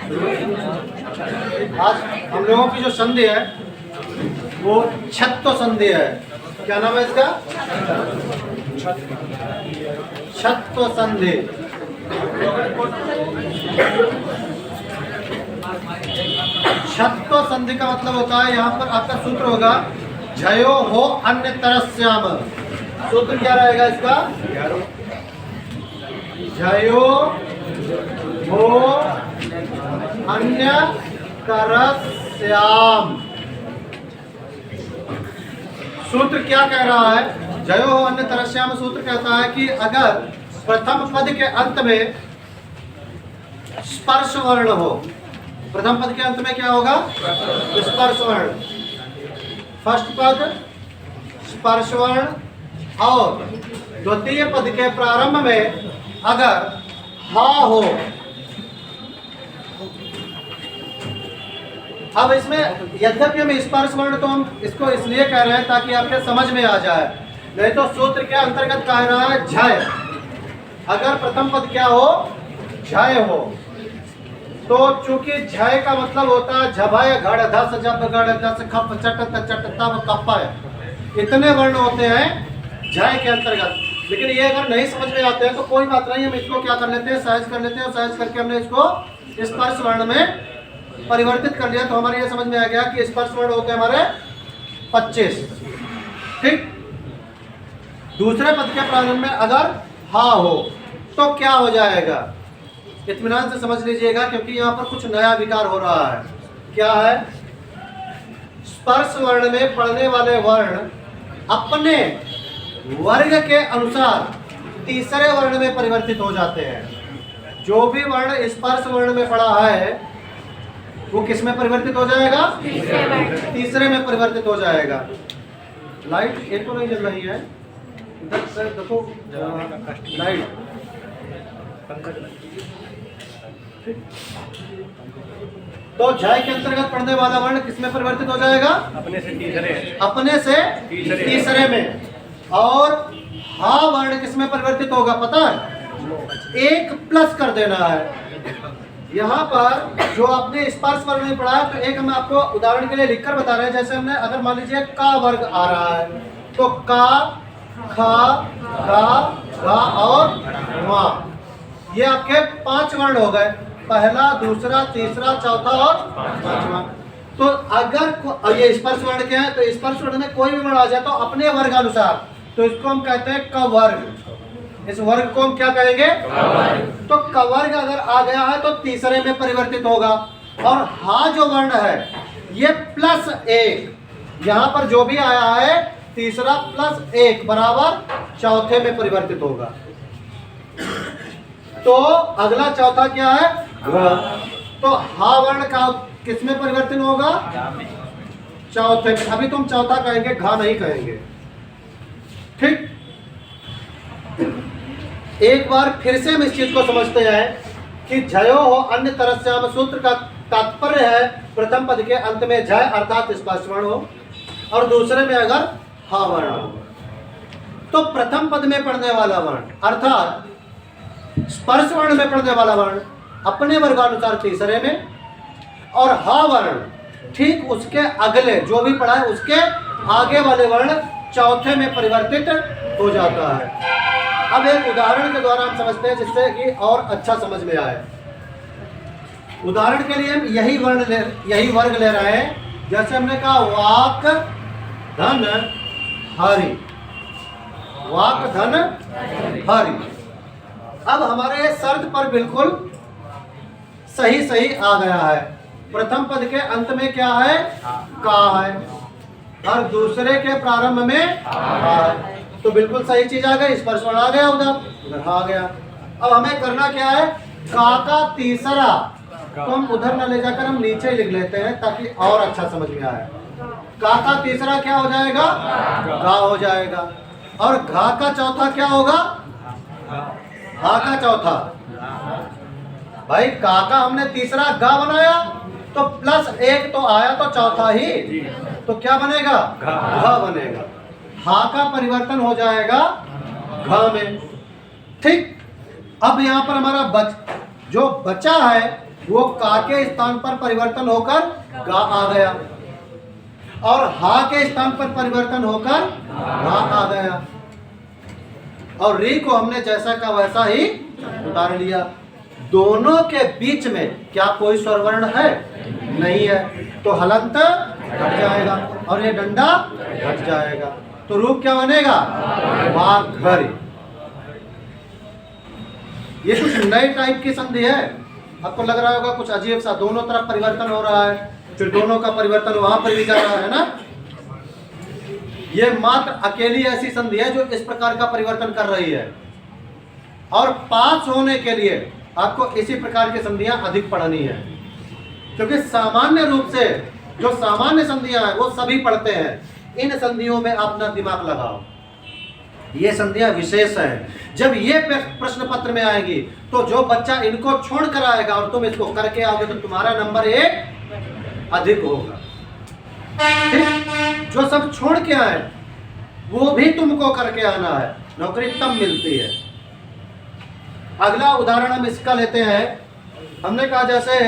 आज हम लोगों की जो संधि है वो छत्तो संधि है। क्या नाम है इसका? छत्तो संधि। छत्तो संधि का मतलब होता है, यहाँ पर आपका सूत्र होगा झयो हो अन्य तरस्याम। सूत्र क्या रहेगा इसका? झयो हो अन्य तरस्याम। सूत्र क्या कह रहा है? जयो हो अन्य तरस्याम सूत्र कहता है कि अगर प्रथम पद के अंत में स्पर्श वर्ण हो, प्रथम पद के अंत में क्या होगा? स्पर्श वर्ण। फर्स्ट पद स्पर्श वर्ण और द्वितीय पद के प्रारंभ में अगर हा हो। अब इसमें यद्यपि हम स्पर्श वर्ण तो हम इसको इसलिए कह रहे हैं ताकि आपके समझ में आ जाए, नहीं तो सूत्र के अंतर्गत कह रहा है झय। अगर प्रथम पद क्या हो? झय हो। तो चूंकि झय का मतलब होता है झभय घड़ धस जब गढ़ दस खप चट चट तब कप, इतने वर्ण होते हैं झय के अंतर्गत। लेकिन ये अगर नहीं समझ में आते हैं तो कोई बात नहीं, हम इसको क्या कर लेते हैं, सहज कर लेते हैं, और सहज करके हमने इसको स्पर्श वर्ण में परिवर्तित कर लिया। तो हमारे ये समझ में आ गया कि स्पर्श वर्ण होते हैं हमारे 25। ठीक। दूसरे पद के प्रारंभ में अगर हा हो तो क्या हो जाएगा? इत्मीनान से समझ लीजिएगा, क्योंकि यहाँ पर कुछ नया विकार हो रहा है। क्या है? स्पर्श वर्ण में पढ़ने वाले वर्ण अपने वर्ग के अनुसार तीसरे वर्ण में परिवर्तित हो जाते हैं। जो भी वर्ण स्पर्श वर्ण में पढ़ा है वो किस में परिवर्तित हो जाएगा? तीसरे में परिवर्तित हो जाएगा। लाइट एक तो नहीं जल रही है, देखो लाइट। तो झय के अंतर्गत पढ़ने वाला वर्ण किस में परिवर्तित हो जाएगा? अपने से तीसरे। अपने से तीसरे में। और हा वर्ण किस में परिवर्तित होगा पता है? एक प्लस कर देना है। यहाँ पर जो आपने स्पर्श वर्ण में पढ़ा है, तो एक हम आपको उदाहरण के लिए लिखकर बता रहे हैं। जैसे हमने अगर मान लीजिए का वर्ग आ रहा है तो का, खा, गा और वा, ये आपके 5 वर्ण हो गए। पहला, दूसरा, तीसरा, चौथा और पांचवा। तो अगर ये स्पर्श वर्ण के हैं तो स्पर्श वर्ण में कोई भी वर्ण आ जाए तो अपने वर्ग अनुसार, तो इसको हम कहते हैं क वर्ग। इस वर्ग को हम क्या कहेंगे? तो क वर्ग अगर आ गया है तो तीसरे में परिवर्तित होगा। और हा जो वर्ण है ये +1, यहाँ पर जो भी आया है तीसरा +1 बराबर चौथे में परिवर्तित होगा। तो अगला चौथा क्या है? तो हा वर्ण का किस में परिवर्तन होगा? चौथे में। अभी तुम चौथा कहेंगे, घा नहीं कहेंगे। ठीक। एक बार फिर से हम इस चीज को समझते हैं कि झयो हो अन्य तरस्याम सूत्र का तात्पर्य है प्रथम पद के अंत में झय अर्थात स्पर्श वर्ण हो और दूसरे में अगर हा वर्ण हो। तो प्रथम पद में पढ़ने वाला वर्ण अर्थात स्पर्श वर्ण में पढ़ने वाला वर्ण अपने वर्गानुसार तीसरे में, और हा वर्ण ठीक उसके अगले जो भी पढ़ा है उसके आगे वाले वर्ण चौथे में परिवर्तित हो जाता है। अब एक उदाहरण के द्वारा हम समझते हैं जिससे कि और अच्छा समझ में आए। उदाहरण के लिए हम यही वर्ग ले रहे हैं। जैसे हमने कहा वाक धन हरि, वाक धन हरि। अब हमारे शर्त पर बिल्कुल सही आ गया है। प्रथम पद के अंत में क्या है? का है, और दूसरे के प्रारंभ में है। तो बिल्कुल सही चीज आ गई। स्पर्श वर्ण आ गया, उधर आ गया। अब हमें करना क्या है? का तीसरा, तो हम उधर न ले जाकर हम नीचे लिख लेते हैं ताकि और अच्छा समझ में आए। का तीसरा क्या हो जाएगा? गा हो जाएगा। और घा का चौथा क्या होगा? हा का चौथा। भाई का हमने तीसरा गा बनाया तो +1 तो आया तो चौथा ही, तो क्या बनेगा? घा बनेगा। हा का परिवर्तन हो जाएगा घ में। ठीक। अब यहाँ पर हमारा जो बचा है वो का के स्थान पर परिवर्तन होकर गा आ गया, और हा के स्थान पर परिवर्तन होकर गा आ गया, और री को हमने जैसा का वैसा ही उतार लिया। दोनों के बीच में क्या कोई स्वरवर्ण है? नहीं है, तो हलंत घट जाएगा और ये डंडा घट जाएगा, तो रूप क्या बनेगा? वाघरी। ये कुछ नए टाइप की संधि है, आपको लग रहा होगा कुछ अजीब सा, दोनों तरफ परिवर्तन हो रहा है, फिर दोनों का परिवर्तन वहां पर भी जा रहा है ना। ये मात्र अकेली ऐसी संधि है जो इस प्रकार का परिवर्तन कर रही है, और पास होने के लिए आपको इसी प्रकार की संधियां अधिक पढ़नी है, क्योंकि सामान्य रूप से जो सामान्य संधियां हैं वो सभी पढ़ते हैं। इन संधियों में अपना दिमाग लगाओ, ये संधियां विशेष हैं। जब ये प्रश्न पत्र में आएगी तो जो बच्चा इनको छोड़ कर आएगा और तुम इसको करके आओगे तो तुम्हारा नंबर 1 अधिक होगा। ठीक? जो सब छोड़ के आए वो भी तुमको करके आना है, नौकरी तब मिलती है। अगला उदाहरण हम इसका लेते हैं। हमने कहा जैसे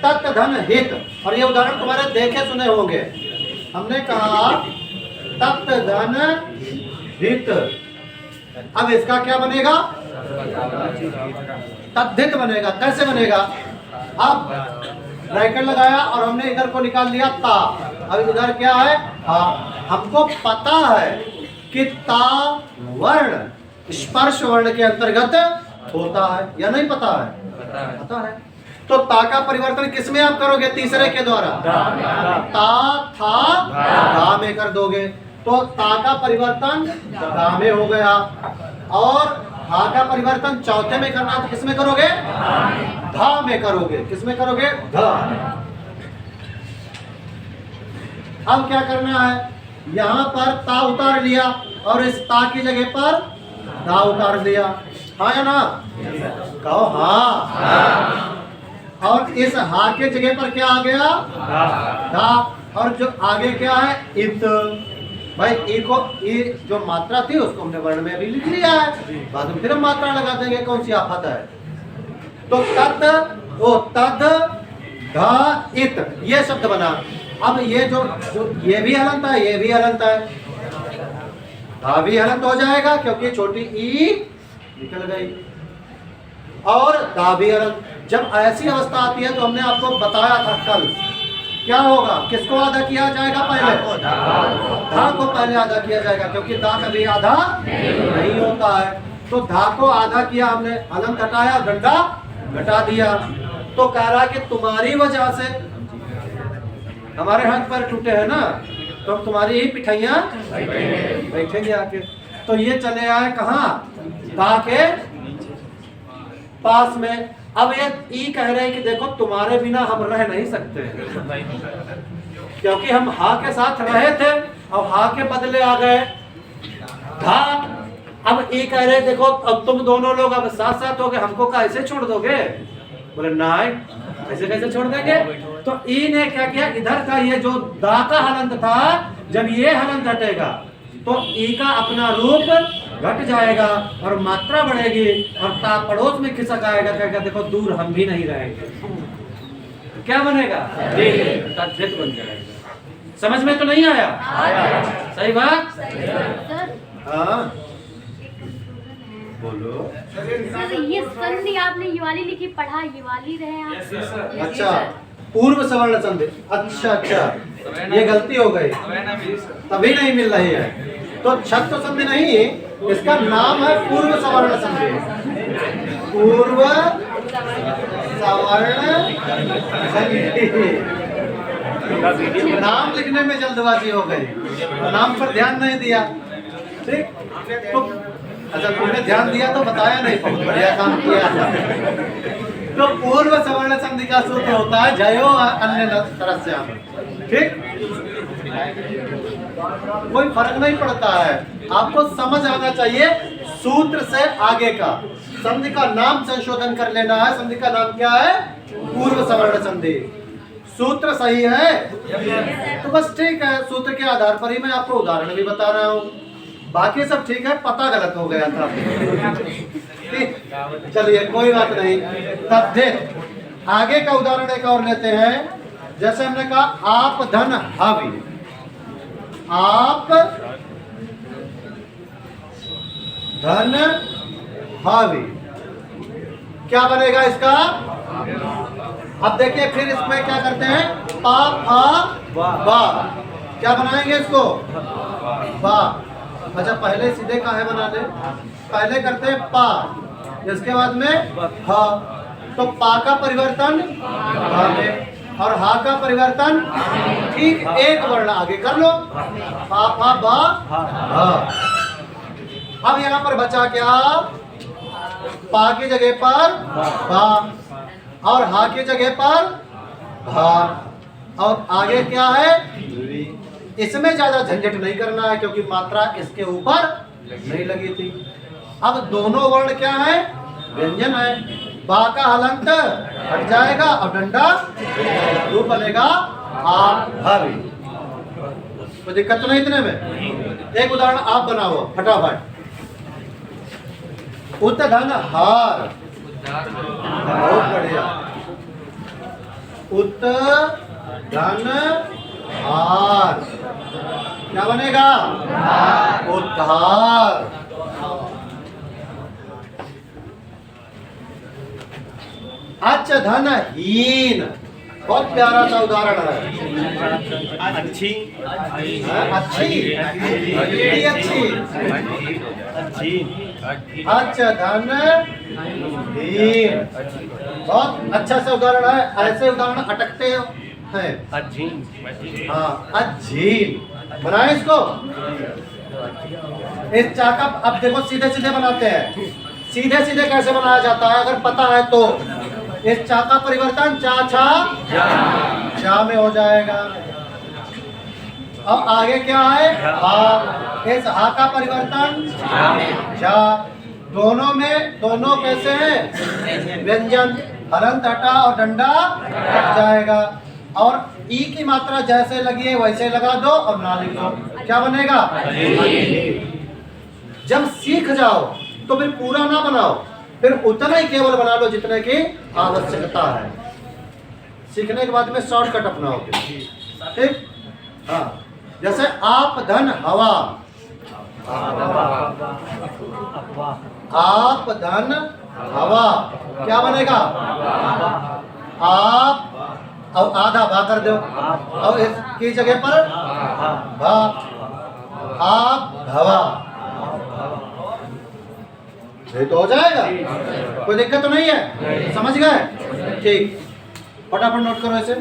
तत् धन हित, और ये उदाहरण तुम्हारे देखे सुने होंगे। हमने कहा तत् धन हित, अब इसका क्या बनेगा? तद्धित बनेगा। कैसे बनेगा? अब ब्रैकेट लगाया और हमने इधर को निकाल लिया ता, अब इधर क्या है? हमको पता है कि ता वर्ण स्पर्श वर्ण के अंतर्गत होता है या नहीं पता है? पता है। तो ता का परिवर्तन किसमें आप करोगे? तीसरे के द्वारा। ता था धा में कर दोगे, तो ता का परिवर्तन धा में हो गया, और हा का परिवर्तन चौथे में करना तो किसमें करोगे? धा में करोगे। किसमें करोगे? धा। अब क्या करना है? यहां पर ता उतार लिया और इस ता की जगह पर धा उतार दिया। हाँ या ना? कहो हाँ। और इस हा के जगह पर क्या आ गया? धा। और जो आगे क्या है? इत। भाई ई को, ई जो मात्रा थी उसको हमने वर्ण में भी लिख लिया है, बाद में फिर हम मात्रा लगा देंगे, कौन सी आफत है। तो तत् ओ तद धा इत, ये शब्द बना। अब ये जो ये भी हलंत है, ये भी हलंत है, धा भी हलंत हो जाएगा क्योंकि छोटी ई निकल गई, और धा भी हलंत। जब ऐसी अवस्था आती है तो हमने आपको बताया था कल, क्या होगा? किसको आधा किया जाएगा? पहले धा को पहले आधा किया जाएगा, क्योंकि धा कभी आधा नहीं होता है। तो धा को आधा किया हमने, हलंत घटाया, डंडा घटा दिया। तो कह रहा कि तुम्हारी वजह से हमारे हाथ पैर टूटे हैं ना, तो तुम्हारी ही पिठाइयां बैठेंगे आके। तो ये चले आए कहाँ? धा के पास में। अब ये ई कह रहे हैं कि देखो तुम्हारे बिना हम रह नहीं सकते, क्योंकि हम हा के साथ रहे थे, अब हा के बदले आ गए धा। अब ई कह रहे देखो अब तुम दोनों लोग अब साथ साथ हो गए, हमको कैसे छोड़ दोगे? बोले नहीं, ऐसे कैसे छोड़ देंगे? तो ई ने क्या किया? इधर का ये जो दा का हलंत था, जब ये हलंत हटेगा तो ई का अपना रूप घट जाएगा और मात्रा बढ़ेगी, और ता पड़ोस में खिसक आएगा, कहेगा देखो दूर हम भी नहीं रहेंगे। क्या बनेगा? तद्धित बन जाएगा। समझ में तो नहीं आया? सही बात? हाँ बोलो। सर ये संधि आपने ये वाली लिखी, पढ़ा ये वाली रहे आप? अच्छा, पूर्व सवर्ण संधि। अच्छा, ये गलती हो गई, तभी नहीं मिल रही है। तो छत्व संधि नहीं, इसका नाम है पूर्व सवर्ण संधि। पूर्व सवर्ण संधि। नाम लिखने में जल्दबाजी हो गई, नाम पर ध्यान नहीं दिया। ठीक, तो अच्छा तुमने ध्यान दिया तो बताया नहीं, बहुत बढ़िया काम किया। तो पूर्व सवर्ण संधि का सूत्र होता है जयो अन्य तरस्याम। ठीक, कोई फर्क नहीं पड़ता है, आपको समझ आना चाहिए सूत्र से आगे का। संधि का नाम संशोधन कर लेना है। संधि का नाम क्या है? पूर्व सवर्ण संधि। सूत्र सही है तो बस ठीक है, सूत्र के आधार पर ही मैं आपको उदाहरण भी बता रहा हूँ, बाकी सब ठीक है, पता गलत हो गया था। चलिए कोई बात नहीं। तद्धित, आगे का उदाहरण एक और लेते हैं। जैसे हमने कहा आप धन हावी, आप धन हावी, क्या बनेगा इसका? अब देखिए फिर इसमें क्या करते हैं, पा फा बा, क्या बनाएंगे इसको? बा। अच्छा पहले सीधे काहे बना ले, पहले करते हैं पा, इसके बाद में हा, तो पा का परिवर्तन हा में और हा का परिवर्तन ठीक एक वर्ण आगे कर लो, पा फा बा हा। अब यहाँ पर बचा क्या? पा की जगह पर बा और हा की जगह पर भा, और आगे क्या है? इसमें ज्यादा झंझट नहीं करना है क्योंकि मात्रा इसके ऊपर नहीं लगी थी। अब दोनों वर्ण क्या है? व्यंजन है। बा का हलंत हट जाएगा और डंडा रूप बनेगा आप भावी। कोई दिक्कत तो नहीं इतने में? एक उदाहरण आप बनाओ फटाफट। उत धन हार, बहुत बढ़िया। उत धन हार क्या बनेगा? उद्धार। अच्छ धन हीन, बहुत प्यारा सा उदाहरण है। अच्छी अच्छी अच्छी अच्छी अच्छ धन हीन, बहुत अच्छा सा उदाहरण है। ऐसे उदाहरण अटकते हैं। अच्छी हाँ अजीन बनाए इसको। इस चाका अब देखो सीधे सीधे बनाते हैं। सीधे सीधे कैसे बनाया जाता है अगर पता है तो? इस चा का परिवर्तन चा छा जा में हो जाएगा। अब आगे क्या है? हा। इस हा का परिवर्तन जा। दोनों में दोनों कैसे हैं? व्यंजन। हलंत हटा और डंडा हट जाएगा। और ई की मात्रा जैसे लगी है वैसे लगा दो और ना लिख दो। क्या बनेगा? जब सीख जाओ तो फिर पूरा ना बनाओ, फिर उतना ही केवल बना लो जितने की आवश्यकता है। सीखने के बाद में शॉर्टकट अपनाओ। ठीक? हाँ। जैसे आप धन हवा, आप धन हवा क्या बनेगा? आप और आधा भा कर दो और इसकी जगह पर भा। आप भवा, ये तो हो जाएगा। कोई दिक्कत तो नहीं है? समझ गए? ठीक, फटाफट नोट करो इसे।